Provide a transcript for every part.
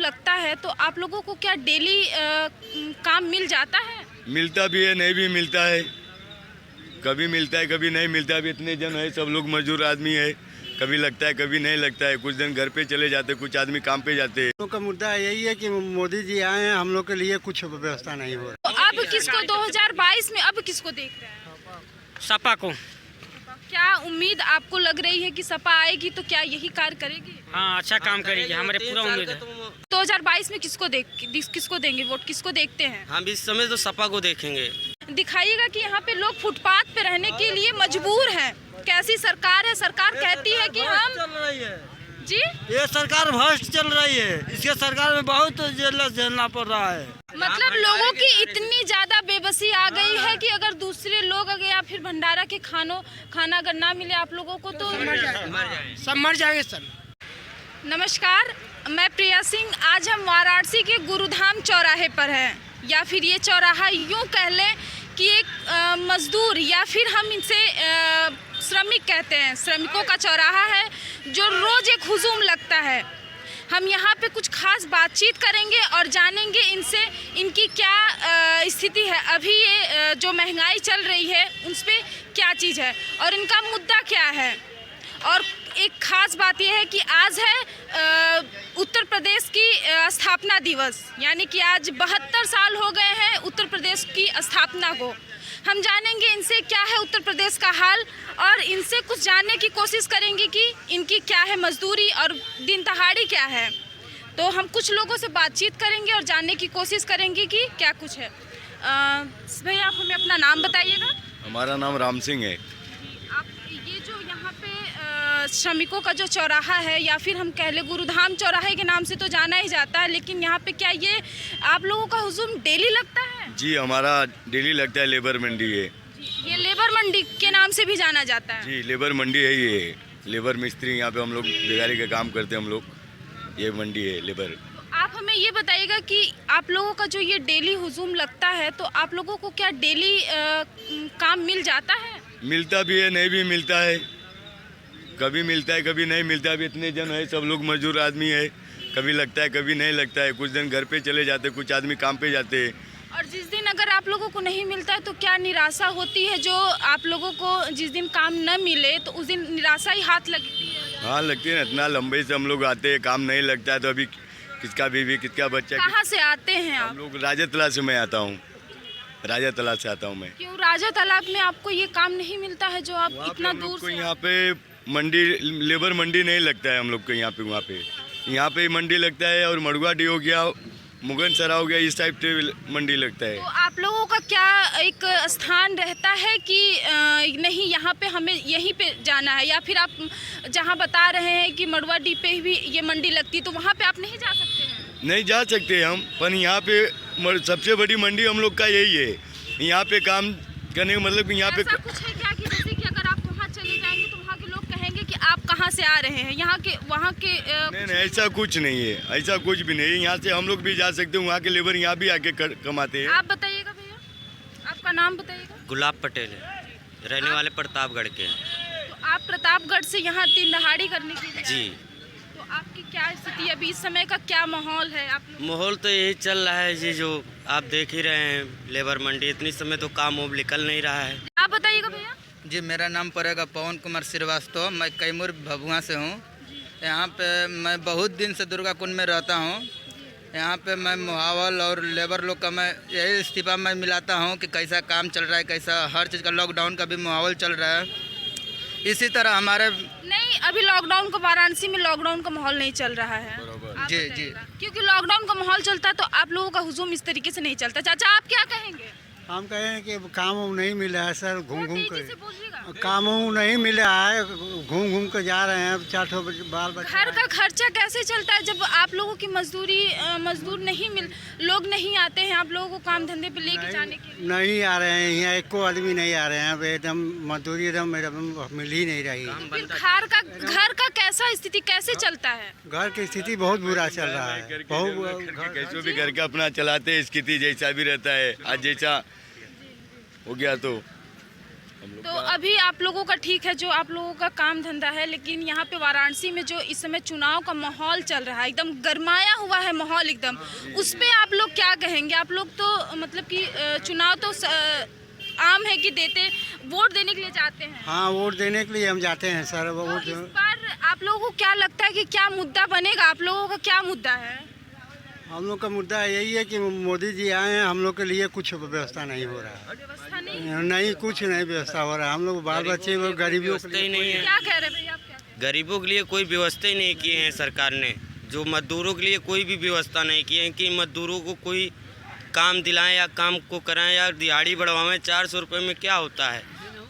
लगता है तो आप लोगों को क्या डेली काम मिल जाता है? मिलता भी है, नहीं भी मिलता है, कभी मिलता है कभी नहीं मिलता है। अभी इतने जन है, सब लोग मजदूर आदमी है, कभी लगता है कभी नहीं लगता है। कुछ दिन घर पे चले जाते, कुछ आदमी काम पे जाते हैं। हम लोग का मुद्दा यही है कि मोदी जी आए हैं, हम लोग के लिए कुछ व्यवस्था नहीं हो रहा। तो अब किसको 2022 में अब किसको देख रहे हैं? सपा को। क्या उम्मीद आपको लग रही है कि सपा आएगी तो क्या यही कार्य करेगी? हाँ, अच्छा काम करेगी, हमारे पूरा उम्मीद है। 2022 में किसको देंगे वोट, किसको देखते हैं? हम इस समय तो सपा को देखेंगे। दिखाइएगा कि यहाँ पे लोग फुटपाथ पे रहने के लिए मजबूर हैं। कैसी सरकार है? सरकार कहती है कि हम चल रही है जी, ये सरकार भ्रष्ट चल रही है, इसके सरकार में बहुत झेलना पड़ रहा है। मतलब लोगों की इतनी ज्यादा बेबसी आ गई है कि अगर दूसरे लोग अगर या फिर भंडारा के खाना अगर ना मिले आप लोगों को तो सब मर जाएंगे सर। नमस्कार, मैं प्रिया सिंह। आज हम वाराणसी के गुरुधाम चौराहे पर हैं, या फिर ये चौराहा यूँ कह लें कि एक मजदूर या फिर हम इनसे श्रमिक कहते हैं, श्रमिकों का चौराहा है जो रोज़ एक हुजूम लगता है। हम यहाँ पे कुछ खास बातचीत करेंगे और जानेंगे इनसे इनकी क्या स्थिति है, अभी ये जो महंगाई चल रही है उस पर क्या चीज़ है और इनका मुद्दा क्या है। और एक खास बात यह है कि आज है उत्तर प्रदेश की स्थापना दिवस, यानी कि आज 72 साल हो गए हैं उत्तर प्रदेश की स्थापना को। हम जानेंगे इनसे क्या है उत्तर प्रदेश का हाल और इनसे कुछ जानने की कोशिश करेंगे कि इनकी क्या है मजदूरी और दिन दहाड़ी क्या है। तो हम कुछ लोगों से बातचीत करेंगे और जानने की कोशिश करेंगे कि क्या कुछ है। भैया आप हमें अपना नाम बताइएगा। हमारा नाम राम सिंह है। आप ये जो यहाँ पे श्रमिकों का जो चौराहा है या फिर हम कह लें गुरुधाम चौराहे के नाम से तो जाना ही जाता है, लेकिन यहाँ पे क्या ये आप लोगों का हुजूम डेली लगता है? जी, हमारा डेली लगता है। लेबर मंडी है ये लेबर मंडी के नाम से भी जाना जाता है? जी, लेबर मंडी है ये। लेबर मिस्त्री यहाँ पे हम लोग बेगारी का काम करते हैं हम लोग, ये मंडी है लेबर। तो आप हमें ये बताइएगा कि आप लोगों का जो ये डेली हुजूम लगता है तो आप लोगों को क्या डेली काम मिल जाता है? मिलता भी है, नहीं भी मिलता है, कभी मिलता है कभी नहीं मिलता है। अभी इतने जन है, सब लोग मजदूर आदमी है, कभी लगता है कभी नहीं लगता है। कुछ दिन घर पे चले जाते, कुछ आदमी काम पे जाते हैं। और जिस दिन अगर आप लोगों को नहीं मिलता है तो क्या निराशा होती है? जो आप लोगों को जिस दिन काम न मिले तो उस दिन निराशा ही हाथ लगती है? हाँ, लगती है ना। इतना लंबे से हम लोग आते हैं, काम नहीं लगता है तो अभी किसका बीवी किसका बच्चा। कहाँ से आते हैं आप? हम लोग राजा तालाब से मैं आता हूँ, राजा तालाब से आता हूँ मैं। क्यों राजा तालाब में आपको ये काम नहीं मिलता है जो आप इतना दूर से? यहाँ पे मंडी, लेबर मंडी नहीं लगता है हम लोग को यहाँ पे। यहाँ पे मंडी लगता है और मड़ुआ डी हो गया, मुगन सरा हो गया, इस टाइप से मंडी लगता है। तो आप लोगों का क्या एक स्थान रहता है कि नहीं यहाँ पे हमें यहीं पे जाना है, या फिर आप जहाँ बता रहे हैं कि मड़ुआ डी पे भी ये मंडी लगती है तो वहाँ पे आप नहीं जा सकते हैं? नहीं जा सकते हम, पर यहाँ पे सबसे बड़ी मंडी हम लोग का यही है। यहाँ पे काम करने का मतलब कि यहाँ पे ऐसा कुछ है क्या कि जैसे कि अगर आप वहाँ चले जाएंगे तो वहाँ के लोग कहेंगे कि आप कहाँ से आ रहे हैं, यहाँ के वहाँ के नहीं, ऐसा कुछ नहीं है, ऐसा कुछ भी नहीं है। यहाँ से हम लोग भी जा सकते हैं, वहाँ के लेबर यहाँ भी आके कमाते हैं। आप बताइएगा भैया, आपका नाम बताइएगा। गुलाब पटेल है, रहने वाले प्रतापगढ़ के। तो आप प्रतापगढ़ से यहाँ दिन दहाड़ी करने के लिए जी। तो आपकी क्या स्थिति, अभी इस समय का क्या माहौल है आप लोग? माहौल तो यही चल रहा है जी, जो आप देख ही रहे हैं। लेबर मंडी इतनी समय तो काम वो निकल नहीं रहा है। आप बताइएगा भैया। जी, मेरा नाम पड़ेगा पवन कुमार श्रीवास्तव। मैं कैमूर भभुआ से हूँ। यहाँ पे मैं बहुत दिन से दुर्गा कुंड में रहता हूँ। यहाँ पे मैं मुहावल और लेबर लोग का मैं यही इस्तीफा मैं मिलाता हूँ कि कैसा काम चल रहा है, कैसा हर चीज़ का। लॉकडाउन का भी मुहावल चल रहा है। इसी तरह हमारे नहीं, अभी लॉकडाउन का वाराणसी में लॉकडाउन का माहौल नहीं चल रहा है। आप जी, बताइएगा। क्योंकि लॉकडाउन का माहौल चलता है तो आप लोगों का हुजूम इस तरीके से नहीं चलता। चाचा आप क्या कहेंगे? हम कह रहे हैं कि काम नहीं मिला है सर, घूम घूम तेजी से कर बोलिएगा। काम नहीं मिला है, घूम घूम कर जा रहे हैं। 4 बाल बच्चा घर का खर्चा कैसे चलता है जब आप लोगों की मजदूर नहीं लोग नहीं आते हैं आप लोगों को काम धंधे पे लेके जाने के लिए? नहीं आ रहे हैं, यहाँ एको आदमी नहीं आ रहे हैं। अब एकदम मजदूरी एकदम मिल ही नहीं रही। फिर घर का कैसा स्थिति कैसे चलता है? घर की स्थिति बहुत बुरा चल रहा है। कैसे भी घर का अपना चलाते हैं, स्थिति जैसा भी रहता है। आज जैसा हो गया तो तो अभी आप लोगों का ठीक है, जो आप लोगों का काम धंधा है, लेकिन यहाँ पे वाराणसी में जो इस समय चुनाव का माहौल चल रहा है, एकदम गरमाया हुआ है माहौल एकदम, उस पे आप लोग क्या कहेंगे? आप लोग तो मतलब कि चुनाव तो आम है कि देते, वोट देने के लिए जाते हैं। हाँ, वोट देने के लिए हम जाते हैं सर। तो वोट इस बार आप लोगों को क्या लगता है कि क्या मुद्दा बनेगा? आप लोगों का क्या मुद्दा है? हम लोग का मुद्दा यही है कि मोदी जी आए हैं, हम लोग के लिए कुछ व्यवस्था नहीं हो रहा है। व्यवस्था नहीं, नहीं, कुछ नहीं व्यवस्था हो रहा है। हम लोग बाल बच्चे वो गरीबियों के व्यवस्था ही लिए नहीं है। क्या कह रहे हैं भैया, आप क्या कह रहे गरीबों के लिए कोई व्यवस्था ही नहीं किए हैं सरकार ने। जो मजदूरों के लिए कोई भी व्यवस्था नहीं की है कि मजदूरों को कोई काम दिलाएं या काम को कराएं या दिहाड़ी बढ़वाएं। 400 रुपये में क्या होता है? हैं?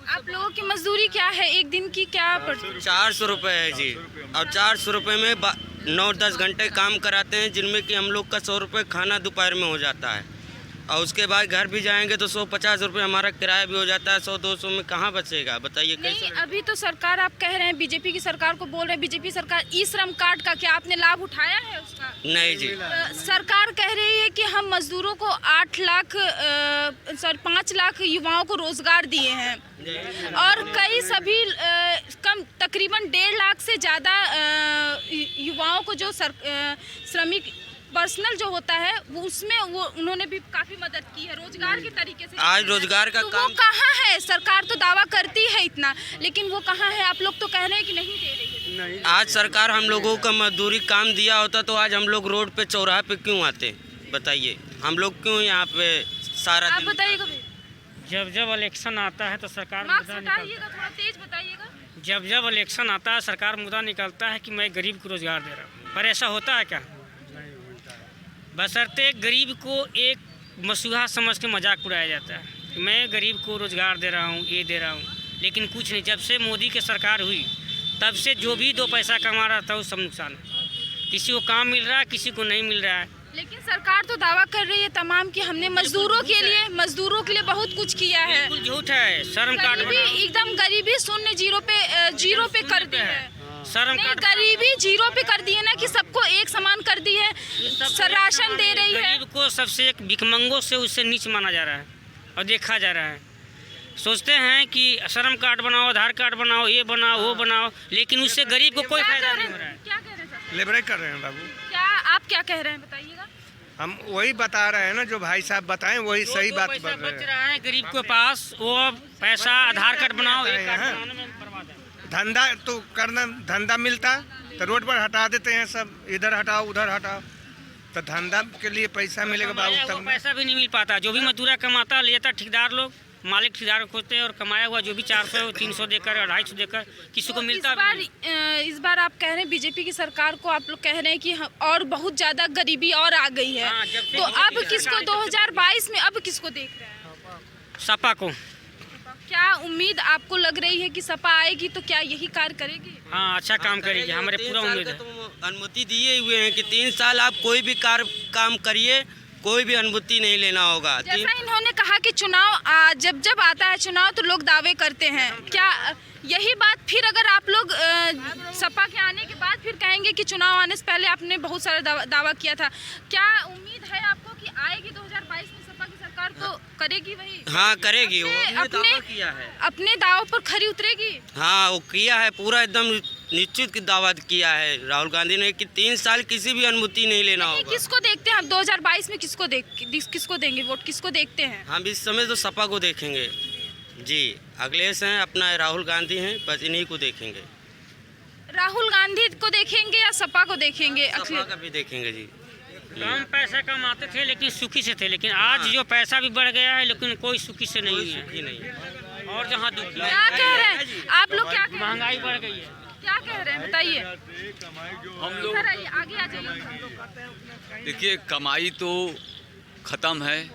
आप लोगों की मजदूरी क्या है, एक दिन की क्या पड़ती है? 400 रुपये है जी, और 400 रुपये में 9-10 घंटे काम कराते हैं, जिनमें कि हम लोग का 100 रुपये खाना दोपहर में हो जाता है, और उसके बाद घर भी जाएंगे तो 150 रुपये हमारा किराया भी हो जाता है। 100-200 में कहाँ बचेगा बताइए नहीं, कैसे? अभी तो सरकार आप कह रहे हैं, बीजेपी की सरकार को बोल रहे हैं, बीजेपी सरकार ई श्रम कार्ड का क्या आपने लाभ उठाया है उसका? नहीं जी, सरकार कह रही है कि हम मजदूरों को 5 लाख युवाओं को रोजगार दिए हैं, और कई सभी कम तकरीबन 1.5 लाख से ज़्यादा युवाओं को जो श्रमिक पर्सनल जो होता है वो उसमें वो उन्होंने भी काफी मदद की है रोजगार के तरीके से। आज रोजगार का तो काम वो कहाँ है? सरकार तो दावा करती है इतना, लेकिन वो कहाँ है? आप लोग तो कह रहे हैं कि नहीं दे रही है। आज सरकार हम लोगों का मजदूरी काम दिया होता तो आज हम लोग रोड पे चौराहे पे क्यों आते बताइए? हम लोग क्यों यहाँ पे सारा आप दिन? बताइएगा भाई, जब इलेक्शन आता है तो सरकार मार्क्स मुद्दा हटाइएगा, थोड़ा तेज बताइएगा। जब इलेक्शन आता है सरकार मुद्दा निकलता है कि मैं गरीब को रोजगार दे रहा हूँ, पर ऐसा होता है क्या? बशर्ते गरीब को एक मसूहा समझ के मजाक उड़ाया जाता है कि मैं गरीब को रोजगार दे रहा हूँ, ये दे रहा हूँ, लेकिन कुछ नहीं। जब से मोदी की सरकार हुई तब से जो भी 2 पैसा कमा रहा था वो सब नुकसान है। किसी को काम मिल रहा है, किसी को नहीं मिल रहा है। लेकिन सरकार तो दावा कर रही है तमाम कि हमने मजदूरों के लिए बहुत कुछ किया है। बिल्कुल झूठ है। श्रम कार्ड गरीबी एकदम गरीबी शून्य जीरो पे कर दी है। श्रम नहीं, कार्ड गरीबी 0 पे कर दी है ना, कि सबको एक समान कर दी है, राशन दे रही है। गरीब को सबसे एक भिखमंगों से उससे नीच माना जा रहा है और देखा जा रहा है। सोचते हैं कि श्रम कार्ड बनाओ, आधार कार्ड बनाओ, ये बनाओ, वो बनाओ, लेकिन उससे गरीब को कोई फायदा नहीं हो रहा है। क्या कह रहे हैं सर? लेबरे कर रहे हैं बाबू। क्या आप क्या कह रहे हैं बताइएगा? हम वही बता रहे हैं ना, जो भाई साहब बताएं वही सही बात पैसा बोल बच रहे हैं। रहा है गरीब के पास, वो पैसा आधार कार्ड बनाओ, ये कार्ड हाँ। बनाने में बर्बाद है। धंधा तो करना, धंधा मिलता तो रोड पर हटा देते हैं सब, इधर हटाओ उधर हटाओ, तो धंधा के लिए पैसा मिलेगा बाबू कमाया हुआ तब ना। पैसा भी नहीं मिल पाता। जो भी मजदूरा कमाता लेता ठेकेदार लोग, मालिक ठेकेदार खोजते हैं, और कमाया हुआ जो भी 400 300 देकर 250 देकर किसी को तो मिलता भी नहीं। इस बार आप कह रहे हैं बीजेपी की सरकार को, आप लोग कह रहे हैं कि और बहुत ज्यादा गरीबी और आ गई है। हाँ, जब से तो बीजेपी अब की किसको सरकार- 2022 में अब किसको देख रहे हैं? सपा को। क्या उम्मीद आपको लग रही है कि सपा आएगी तो क्या यही कार्य करेगी? हाँ, अच्छा काम करेगी, हमारे 3 पूरा साल उम्मीद का है। तो अनुमति दिए हुए हैं कि 3 साल आप कोई भी काम करिए, कोई भी अनुमति नहीं लेना होगा। जैसा इन्होंने कहा कि चुनाव जब आता है चुनाव तो लोग दावे करते हैं, क्या यही बात फिर अगर आप लोग सपा के आने के बाद फिर कहेंगे कि चुनाव आने से पहले आपने बहुत सारा दावा किया था? क्या उम्मीद है आपको कि आएगी 2022 में सपा की सरकार तो करेगी वही? हाँ करेगी, वो अपने किया है। अपने दावों पर खरी उतरेगी? हाँ वो किया है, पूरा एकदम निश्चित की दावा किया है राहुल गांधी ने कि 3 साल किसी भी अनुमति नहीं लेना नहीं, होगा। किसको देखते हैं आप 2022 में? किसको देंगे वोट, किसको देखते हैं? हम इस समय तो सपा को देखेंगे जी। अखिलेश हैं, अपना राहुल गांधी हैं, बस इन्हीं को देखेंगे। राहुल गांधी को देखेंगे या सपा को देखेंगे? सपा का भी देखेंगे जी। कम पैसा कमाते थे लेकिन सुखी से थे, लेकिन आज जो पैसा भी बढ़ गया है लेकिन कोई सुखी से नहीं है। सुखी नहीं। और जहाँ दुखी क्या कह रहे हैं आप लोग? क्या कह रहे हैं? महंगाई बढ़ गई है। क्या कह रहे हैं बताइए? हम लोग इधर आइए, आगे आ जाइए। देखिए, कमाई तो ख़त्म है।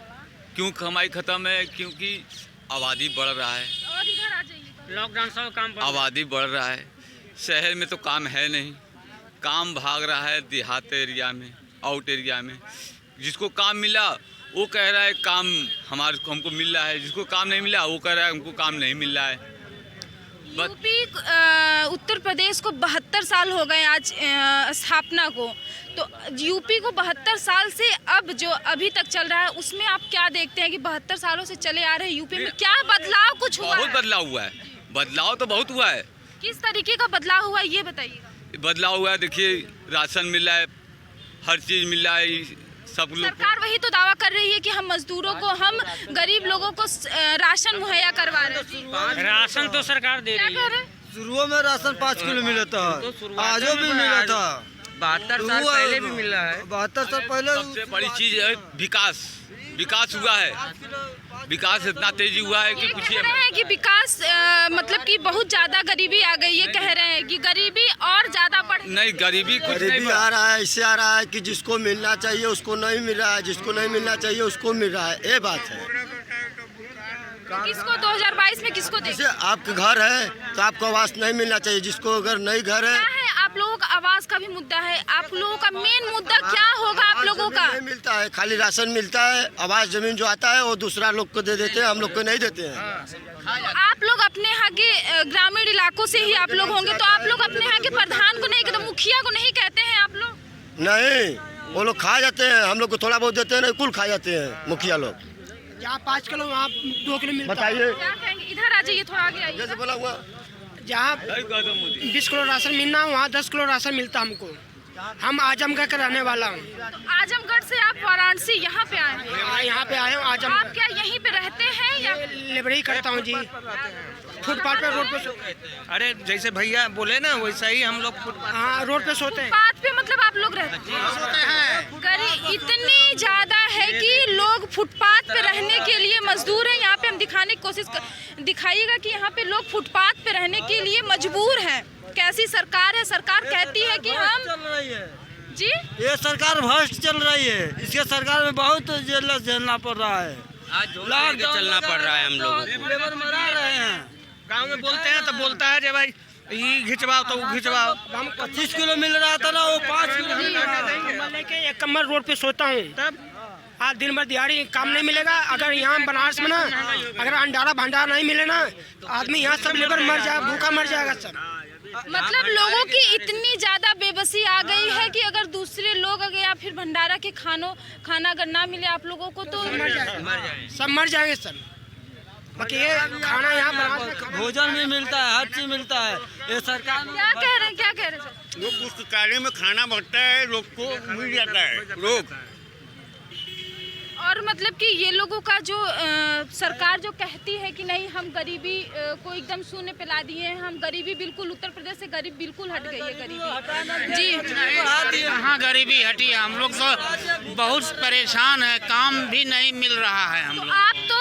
क्यों कमाई ख़त्म है? क्योंकि आबादी बढ़ रहा है, और इधर आ जाइए। लॉकडाउन सब काम बंद है। आबादी बढ़ रहा है। शहर में तो काम है नहीं, काम भाग रहा है देहात एरिया में, आउट एरिया में। जिसको काम मिला वो कह रहा है काम हमको मिल रहा है, जिसको काम नहीं मिला वो कह रहा है हमको काम नहीं मिल रहा है। यूपी उत्तर प्रदेश को 72 साल हो गए आज स्थापना को, तो यूपी को 72 साल से अब जो अभी तक चल रहा है उसमें आप क्या देखते हैं कि 72 सालों से चले आ रहे हैं यूपी में क्या बदलाव कुछ हुआ बहुत है? बदलाव हुआ है, बदलाव तो बहुत हुआ है। किस तरीके का बदलाव हुआ है ये बताइएगा। बदलाव हुआ है, देखिए राशन मिल रहा है, हर चीज़ मिल रहा है, सब लोग सरकार वही तो दावा कर रही है कि हम मजदूरों को, हम गरीब लोगों को राशन मुहैया करवा रहे हैं। राशन तो सरकार दे क्या रही कह है। रहे हैं? शुरू में राशन 5 किलो मिला था, आजो भी मिला था, 72 साल पहले भी मिल रहा है। 72 साल पहले सबसे बड़ी चीज़ है विकास। विकास हुआ है, विकास इतना तेजी हुआ है कि ये कुछ कह रहे हैं कि विकास मतलब कि बहुत ज्यादा गरीबी आ गई है, कह रहे हैं कि गरीबी और ज्यादा बढ़ नहीं, गरीबी कुछ नहीं गरीबी आ रहा है, इससे आ रहा है कि जिसको मिलना चाहिए उसको नहीं मिल रहा है, जिसको नहीं मिलना चाहिए उसको मिल रहा है, ये बात है। किसको 2022 में किसको जैसे देंगे? आपके घर है तो आपको आवास नहीं मिलना चाहिए, जिसको अगर नहीं घर है क्या है आप लोगों का आवास का भी मुद्दा है, आप लोगों का मेन मुद्दा क्या होगा आप लोगों का? नहीं मिलता है, खाली राशन मिलता है, आवास जमीन जो आता है वो दूसरा लोग को दे देते हैं, हम लोग को नहीं देते हैं। आप लोग अपने यहाँ के ग्रामीण इलाकों से ही आप लोग होंगे, तो आप लोग अपने यहाँ के प्रधान को नहीं कहते, मुखिया को नहीं कहते हैं आप लोग? नहीं, वो लोग खा जाते हैं, हम लोग को थोड़ा बहुत देते हैं, नहीं कुल खा जाते हैं मुखिया लोग। जहाँ 5 किलो वहाँ 2 किलो मिलता है। बताइए, क्या कहेंगे? इधर आ जाइए, थोड़ा आगे आइए। जैसे बोला हुआ जहाँ 20 किलो राशन मिलना वहाँ 10 किलो राशन मिलता हमको। हम आजमगढ़ का रहने वाला हूँ। तो आजमगढ़ से आप वाराणसी यहाँ पे आए हैं? यहाँ पे आए हूँ आप आजमगढ़। क्या यहीं पे रहते हैं या? लेबरी करता हूँ जी, फुटपाथ पे, रोड पे अरे जैसे भैया बोले ना वैसा ही हम लोग हाँ रोड पे सोते हैं। फुटपाथ पे मतलब आप लोग रहते हैं? गरीब इतनी ज्यादा है कि लोग फुटपाथ पे रहने के लिए मजदूर हैं। यहाँ पे हम दिखाने की कोशिश दिखाइएगा कि यहाँ पे लोग फुटपाथ पे रहने के लिए मजबूर हैं। कैसी सरकार है? सरकार कहती है कि हम चल रही है जी ये सरकार भ्रष्ट चल रही है, इसके सरकार में बहुत जेल झेलना पड़ रहा है, आज झोला लेके चलना पड़ रहा है हम लोगों को। लेबर मरा रहे हैं। गांव में बोलते हैं तो बोलता है जे भाई ये खिंचवाओ तो वो खिंचवाओ। हम 25 किलो मिल रहा था ना, वो 5 किलो मिल रहा है। मैं लेके 1 कमर रोड पे सोता हूँ। तब आज दिन भर दिहाड़ी काम नहीं मिलेगा। अगर यहाँ बनारस में ना अगर अंडारा भंडारा नहीं मिले ना तो आदमी यहाँ सब लेबर मर जाएगा, भूखा मर जाएगा सब। मतलब लोगों की इतनी ज्यादा बेबसी आ गई है कि अगर दूसरे लोग अगर या फिर भंडारा के खाना अगर ना मिले आप लोगों को तो मर जाएगा, सब मर जाएंगे सब। बाकी ये खाना यहाँ बनारस में भोजन भी मिलता है, हर चीज मिलता है। ये सरकार क्या कह रहे हैं? क्या कह रहे हैं सर? लोग पुस्तकालय में खाना बढ़ता है, लोग को मिल जाता है लोग। और मतलब कि ये लोगों का जो सरकार जो कहती है कि नहीं हम गरीबी को एकदम शून्य पे ला दिए हैं, हम गरीबी बिल्कुल उत्तर प्रदेश से गरीब बिल्कुल हट गई है गरीबी जी। हाँ गरीबी हटी है, हम लोग तो बहुत परेशान है, काम भी नहीं मिल रहा है हम तो लोग। आप तो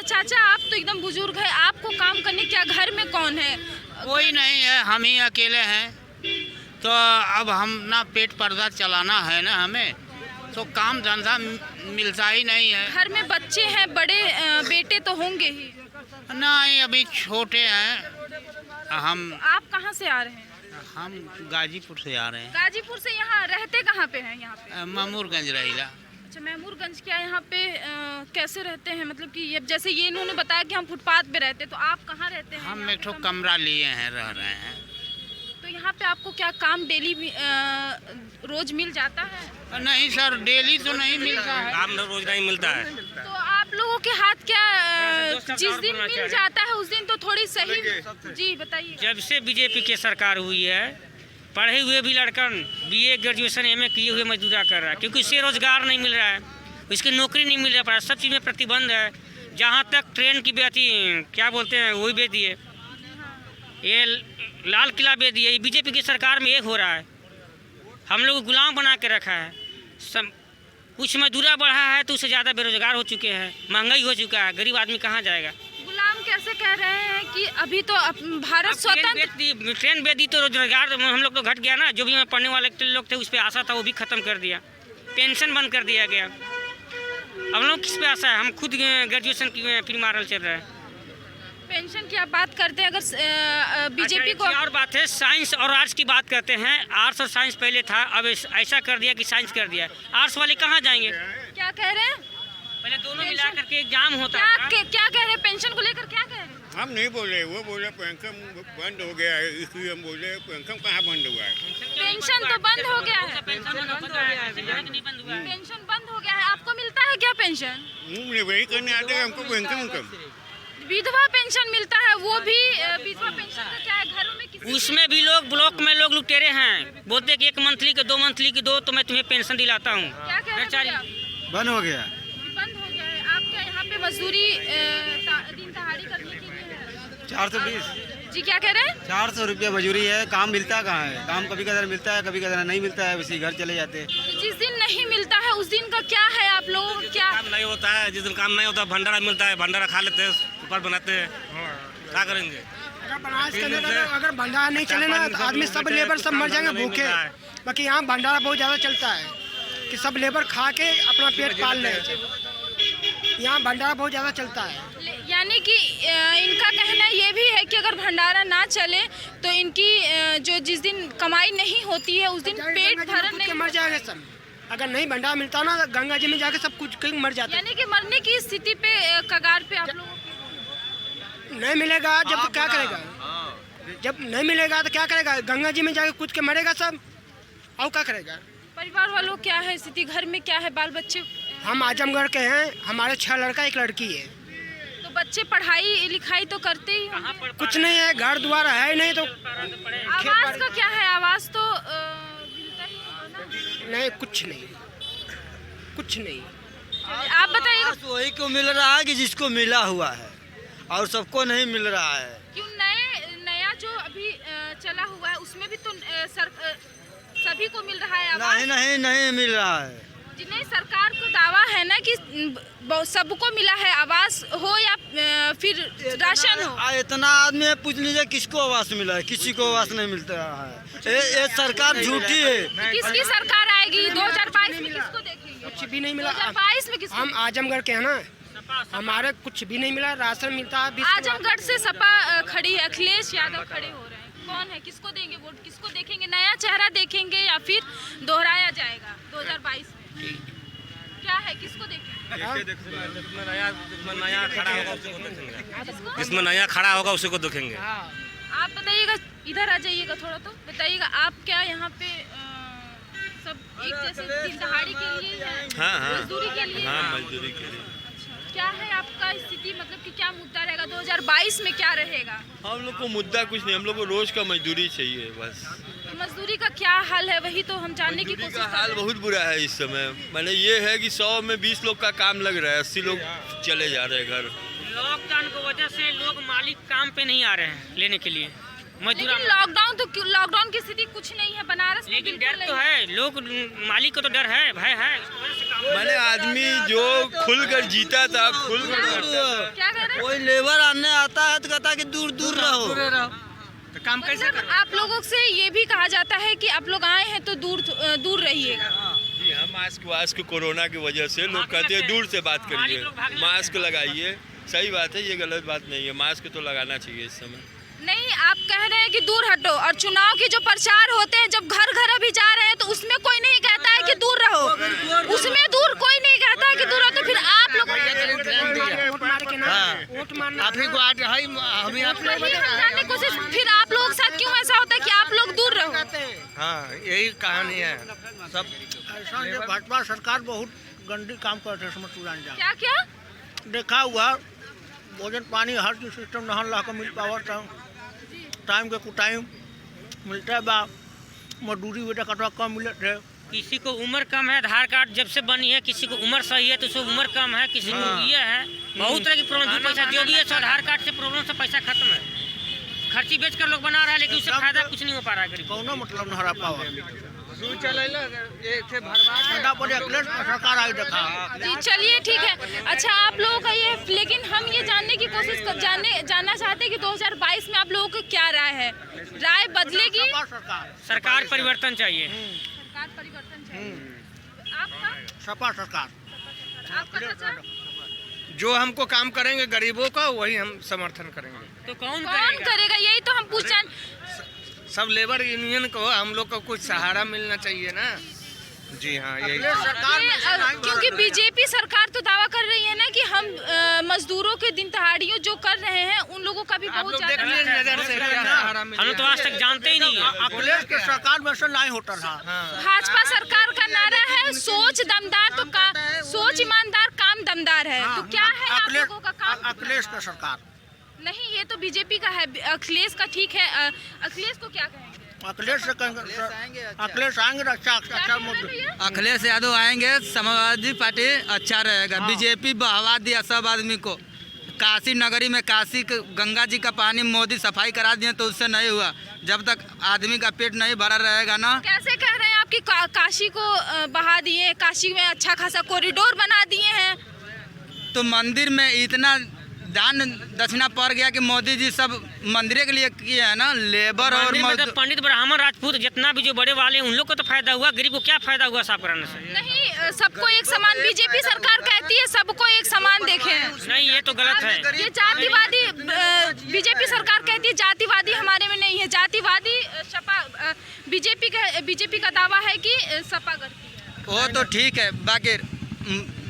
चाचा आप तो एकदम बुजुर्ग है, आपको काम करने क्या घर में कौन है? कोई नहीं है, हम ही अकेले हैं। तो अब हम ना पेट पर्दा चलाना है ना हमें, तो काम धंधा मिलता ही नहीं है। घर में बच्चे हैं, बड़े बेटे तो होंगे ही। नहीं अभी छोटे हैं हम। आप कहाँ से आ रहे हैं? हम गाजीपुर से आ रहे हैं। गाजीपुर से। यहाँ रहते कहाँ पे हैं? यहाँ पे मामूरगंज रहीला। अच्छा, महमूरगंज क्या यहाँ पे कैसे रहते हैं? मतलब कि ये जैसे ये इन्होंने बताया कि हम फुटपाथ पे रहते हैं, तो आप कहाँ रहते हैं? हम एक ठो कमरा लिए हैं, रह रहे हैं। तो यहाँ पे आपको क्या काम डेली रोज मिल जाता है? नहीं सर, डेली तो नहीं मिलता है, काम रोज नहीं मिलता है। तो आप लोगों के हाथ क्या जिस दिन मिल जाता है उस दिन तो थोड़ी सही जी बताइए। जब से बीजेपी की सरकार हुई है, पढ़े हुए भी लड़कन बीए ग्रेजुएशन एमए किए हुए मजदूरा कर रहा है, क्योंकि इससे रोजगार नहीं मिल रहा है, इसकी नौकरी नहीं मिल रहा है, सब चीज़ में प्रतिबंध है। जहाँ तक ट्रेन की बेटी क्या बोलते हैं वही बेच दिए, ये लाल किला बेच दिए। ये बीजेपी की सरकार में एक हो रहा है, हम लोग गुलाम बना के रखा है। सब कुछ मजदूरा बढ़ा है तो उससे ज़्यादा बेरोजगार हो चुके हैं, महंगाई हो चुका है, गरीब आदमी कहाँ जाएगा? गुलाम कैसे कह रहे हैं कि अभी तो भारत स्वतंत्र। ट्रेन बेच दी तो रोजगार हम लोग तो घट गया ना। जो भी पढ़ने वाले लोग थे उस पर आशा था, वो भी ख़त्म कर दिया। पेंशन बंद कर दिया गया। अब लोग किस पे आशा है? हम खुद ग्रेजुएशन की फिर मारल चल रहा है। पेंशन की आप बात करते हैं, अगर बीजेपी को और बात है साइंस और आर्ट्स की बात करते हैं। आर्ट्स और साइंस पहले था, अब ऐसा कर दिया कि साइंस कर दिया। आर्ट्स वाले कहाँ जाएंगे? क्या कह रहे हैं? पहले दोनों मिला करके एग्जाम होता था। क्या कह रहे हैं? पेंशन को लेकर क्या कह रहे हैं? हम नहीं बोले, वो बोले पेंशन बंद हो गया है, इसलिए हम बोले पेंशन कहाँ बंद हुआ है। पेंशन तो बंद हो गया है, पेंशन बंद हो गया है। आपको मिलता है क्या पेंशन? वही करने आते हैं हमको पेंशन कम। विधवा पेंशन मिलता है, वो भी विधवा पेंशन का क्या है, घरों में किसी उसमें भी लोग ब्लॉक में लोग लुटेरे हैं, बोलते कि 1 मंथली के 2 मंथली की दो तो मैं तुम्हें पेंशन दिलाता हूँ। क्या कह रहे हैं आप? बंद हो गया। बंद हो गया है। आप क्या यहाँ पे मजदूरी दिन दहाड़ी करने के लिए है? 420। जी क्या कह रहे हैं? 400 रुपया मजूरी है, काम मिलता कहाँ है? काम कभी कदर मिलता है, कभी कदर नहीं मिलता है, उसी घर चले जाते हैं। तो जिस दिन नहीं मिलता है उस दिन का क्या है आप लोगों को? क्या काम नहीं होता है, जिस दिन काम नहीं होता भंडारा मिलता है, भंडारा खा लेते हैं, ऊपर बनाते हैं, क्या करेंगे? अगर बनारस के अंदर अगर भंडारा नहीं चले ना तो आदमी सब लेबर सब मर जाएंगे भूखे। बाकी यहाँ भंडारा बहुत ज़्यादा चलता है कि सब लेबर खा के अपना पेट पाल ले। यहाँ भंडारा बहुत ज़्यादा चलता है। यानी कि इनका कहना ये भी है कि अगर भंडारा ना चले तो इनकी जो जिस दिन कमाई नहीं होती है उस दिन पेट भरण नहीं मर जाएंगे सब। अगर नहीं भंडारा मिलता ना तो गंगा जी में जाके सब कुछ कहीं मर जाते। यानी कि मरने की स्थिति पे कगार पे आप लोगों नहीं मिलेगा जब तो क्या करेगा? जब नहीं मिलेगा तो क्या करेगा? गंगा जी में जाके कूद के मरेगा सब, और क्या करेगा? परिवार वालों क्या है स्थिति, घर में क्या है, बाल बच्चे? हम आजमगढ़ के हैं, हमारे 6 लड़का 1 लड़की है। तो बच्चे पढ़ाई लिखाई तो करते ही होंगे। कुछ नहीं है, घर द्वार है नहीं तो आवास का क्या है? आवास तो मिलता ही होगा ना? नहीं, कुछ नहीं, कुछ नहीं। आप बताइए वही को मिल रहा है कि जिसको मिला हुआ है, और सबको नहीं मिल रहा है। क्यों? नया जो अभी चला हुआ है उसमें भी तो सभी को मिल रहा है आवास? नहीं मिल रहा है। जिन्हें सरकार को दावा है ना कि सबको मिला है आवास, हो या फिर राशन हो। इतना आदमी पूछ लीजिए किसको आवास मिला है, किसी को आवास नहीं मिलता है। ये सरकार झूठी है। किसकी सरकार आएगी 2022 में? किसको देखेंगे? कुछ भी नहीं मिला। 2022 में किसको? हम आजमगढ़ के हैं ना, हमारे कुछ भी नहीं मिला। राशन मिलता है। आजमगढ़ से सपा खड़ी है, अखिलेश यादव खड़े हो रहे हैं। कौन है? किसको देंगे वोट? किसको देखेंगे? नया चेहरा देखेंगे या फिर दोहराया जाएगा 2022 में? क्या है, किसको देखेंगे? जिसमें नया खड़ा होगा उसी को देखेंगे। आप बताइएगा, इधर आ जाइएगा थोड़ा, तो बताइएगा आप क्या यहाँ पे सब एक जैसे दिन दहाड़ी के लिए है? मजदूरी के लिए? मजदूरी के लिए। क्या है आपका स्थिति, मतलब कि क्या मुद्दा रहेगा 2022 में? क्या रहेगा? हम लोग को मुद्दा कुछ नहीं, हम लोग को रोज का मजदूरी चाहिए बस। मजदूरी का क्या हाल है वही तो हम जानने की कोशिश कर रहे हैं। हाल बहुत बुरा है इस समय। मैंने ये है कि 100 में 20 लोग का काम लग रहा है, 80 लोग चले जा रहे हैं घर। लॉकडाउन की वजह से लोग मालिक काम पे नहीं आ रहे हैं लेने के लिए मजदूर। लेकिन लॉकडाउन की स्थिति कुछ नहीं है बनारस में। लेकिन डर तो है, लोग मालिक को तो डर है, भय है। मैंने आदमी जो खुलकर जीता था, खुलकर क्या कह रहे हैं? कोई लेबर आने आता है तो कहता है कि दूर दूर रहो। तो काम कैसे मतलब आप लोगों से ये भी कहा जाता है कि आप लोग आए हैं तो दूर रहिएगा। जी हाँ, मास्क कोरोना की वजह से लोग कहते हैं दूर से बात करिए, मास्क लगाइए। सही बात है, ये गलत बात नहीं है, मास्क तो लगाना चाहिए इस समय। नहीं, आप कह रहे हैं कि दूर हटो, और चुनाव के जो प्रचार होते हैं जब घर घर अभी जा रहे हैं तो उसमें कोई नहीं कहता है कि दूर रहो, उसमें दूर कोई नहीं कहता है कि दूर रहो। तो फिर आप लोग जानने की कोशिश, फिर आप लोगों के साथ क्यों ऐसा होता है कि आप लोग दूर रहो? हाँ, यही कहानी है सब। भाजपा सरकार बहुत गंदी काम करते हैं। क्या क्या देखा हुआ, भोजन पानी हर चीज सिस्टम नहर ला के मिल पावर टाइम के टाइम मिलता है। बा मजदूरी बेटा कटवा कम मिले थे। किसी को उम्र कम है, आधार कार्ड जब से बनी है, किसी को उम्र सही है तो उसको उम्र कम है, किसी को ये है, बहुत तरह की प्रॉब्लम। पैसा जो भी है सो आधार कार्ड से प्रॉब्लम से पैसा खत्म है। खर्ची बेच कर लोग बना रहा है लेकिन उससे फायदा कुछ नहीं हो पा रहा है। कौन मतलब नहरा पावर सरकार आई देखा। जी चलिए ठीक है। अच्छा, आप लोगों का ये, लेकिन हम ये जानने की कोशिश जानना चाहते हैं कि 2022 में आप लोगों को क्या राय है? राय बदलेगी? सरकार परिवर्तन चाहिए। सरकार परिवर्तन चाहिए। आपका? सपा सरकार। आपका चाचा? जो हमको काम करेंगे गरीबों का वही हम समर्थन करेंगे। तो कौन करेगा? यही तो हम पूछना। सब लेबर यूनियन को हम लोग को कुछ सहारा मिलना चाहिए ना। जी हाँ, यही क्योंकि बीजेपी सरकार तो दावा कर रही है ना कि हम मजदूरों के दिन दहाड़ियों जो कर रहे हैं उन लोगों का भी बहुत ज्यादा हम लोग तो आज तक जानते ही नहीं है। अखिलेश के सरकार में से नहीं होता था। भाजपा सरकार का नारा है सोच दमदार तो सोच ईमानदार काम दमदार है। तो क्या है आप लोगों का काम? अखिलेश का सरकार नहीं, ये तो बीजेपी का है। अखिलेश का ठीक है। अखिलेश को क्या कहेंगे? अखिलेश से अखिलेश आएंगे तो अच्छा अखिलेश यादव आएंगे, समाजवादी पार्टी अच्छा रहेगा। बीजेपी बहवा दिया सब आदमी को। काशी नगरी में काशी गंगा जी का पानी मोदी सफाई करा दिए तो उससे नहीं हुआ। जब तक आदमी का पेट नहीं भरा रहेगा ना। कैसे कह रहे हैं आपकी काशी को बहा दिए, काशी में अच्छा खासा कॉरिडोर बना दिए हैं? तो मंदिर में इतना दान दक्षिणा पड़ गया कि मोदी जी सब मंदिर के लिए किए हैं ना। लेबर और मतलब पंडित ब्राह्मण राजपूत जितना भी जो बड़े वाले उन लोग को तो फायदा हुआ, गरीब को क्या फायदा हुआ साफ कराने से? नहीं, सबको एक समान बीजेपी सरकार कहती है सबको एक समान देखें। नहीं, ये तो गलत है। ये जातिवादी बीजेपी सरकार कहती है जातिवादी हमारे में नहीं है। जातिवादी सपा बीजेपी का दावा है कि सपा करती है। वो तो ठीक है, बाकी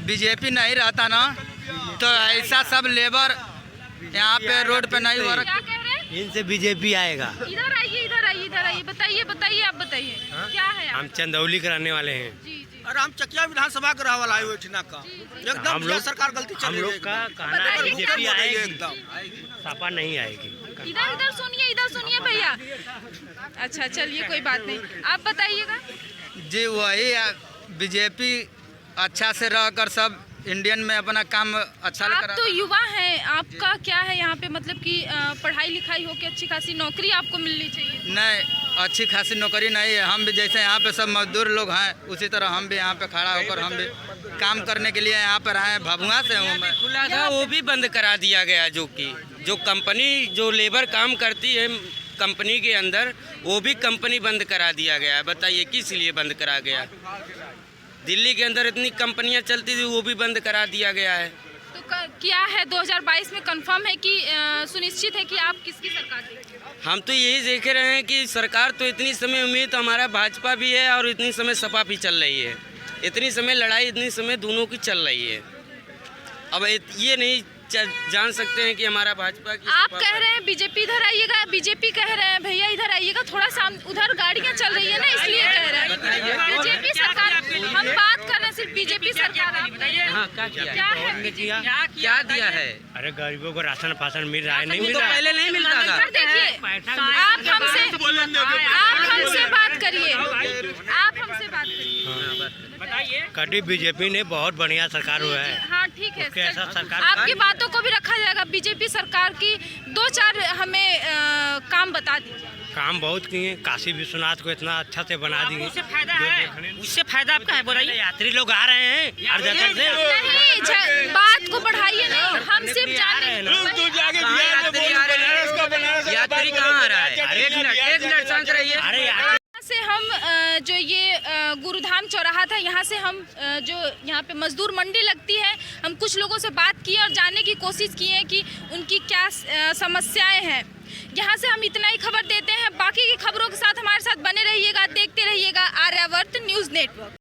बीजेपी नहीं रहता ना तो ऐसा सब लेबर यहाँ पे रोड पे नहीं हो रहा। क्या कह रहे हैं? इनसे बीजेपी आएगा। इधर आइए, इधर आइए, इधर आइए। बताइए आप बताइए क्या है? हम चंदौली कराने वाले हैं। जी जी। और हम चकिया विधानसभा का रहवाला आए हुए चुनाव का एकदम सरकार गलती हम लोग का कहना है बीजेपी आएगी, एकदम सपा नहीं आएगी। इधर सुनिए भैया। अच्छा चलिए कोई बात नहीं, आप बताइएगा। जी वही बीजेपी अच्छा से रहकर सब इंडियन में अपना काम अच्छा आप करा। तो युवा हैं, आपका क्या है यहाँ पे मतलब कि पढ़ाई लिखाई हो के अच्छी खासी नौकरी आपको मिलनी चाहिए? नहीं, अच्छी खासी नौकरी नहीं है। हम भी जैसे यहाँ पे सब मजदूर लोग हैं उसी तरह हम भी यहाँ पे खड़ा होकर हम भी काम करने के लिए यहाँ पर आए। भभुआ से हूँ मैं। खुला था वो भी बंद करा दिया गया। जो कंपनी जो लेबर काम करती है कंपनी के अंदर, वो भी कंपनी बंद करा दिया गया है। बताइए किस लिए बंद करा गया? दिल्ली के अंदर इतनी कंपनियां चलती थी वो भी बंद करा दिया गया है। तो क्या है 2022 में कंफर्म है कि सुनिश्चित है कि आप किसकी सरकार देंगे? हम तो यही देख रहे हैं कि सरकार तो इतनी समय उम्मीद हमारा भाजपा भी है और इतनी समय सपा भी चल रही है। इतनी समय लड़ाई इतनी समय दोनों की चल रही है। अब ये नहीं जान सकते हैं कि हमारा भाजपा की। आप कह रहे हैं बीजेपी इधर आइएगा, बीजेपी कह रहे हैं भैया इधर आइएगा। थोड़ा सा उधर गाड़ियाँ चल रही है ना इसलिए कह रहे हैं। बीजेपी सरकार, हम बात कर रहे हैं सिर्फ बीजेपी सरकार। क्या दिया है? अरे गरीबों को राशन फासन मिल रहा है, नहीं मिल तो रहा है। पहले नहीं मिलता था। देखिए आप हमसे बात करिए, आप हमसे बात करिए। बताइए। कटी बीजेपी ने बहुत बढ़िया सरकार हुआ है। हाँ ठीक है, कैसा सरकार आपकी बातों को भी रखा जाएगा। बीजेपी सरकार की 2-4 हमें काम बता दीजिए। काम बहुत किए। काशी विश्वनाथ को इतना अच्छा से बना दिए। उससे फायदा है, उससे फायदा आपका है। बताइए। यात्री लोग आ रहे हैं हर जगह से। नहीं, बात को बढ़ाइए नहीं, हम सिर्फ जाने। यात्री कहाँ आ रहा है? एक मिनट शांत रहिए। अरे से हम जो ये गुरुधाम चौराहा था, यहाँ से हम जो यहाँ पे मजदूर मंडी लगती है, हम कुछ लोगों से बात की और जानने की कोशिश की है कि उनकी क्या समस्याएं हैं। यहाँ से हम इतना ही खबर देते हैं। बाकी की खबरों के साथ हमारे साथ बने रहिएगा, देखते रहिएगा आर्यावर्त न्यूज़ नेटवर्क।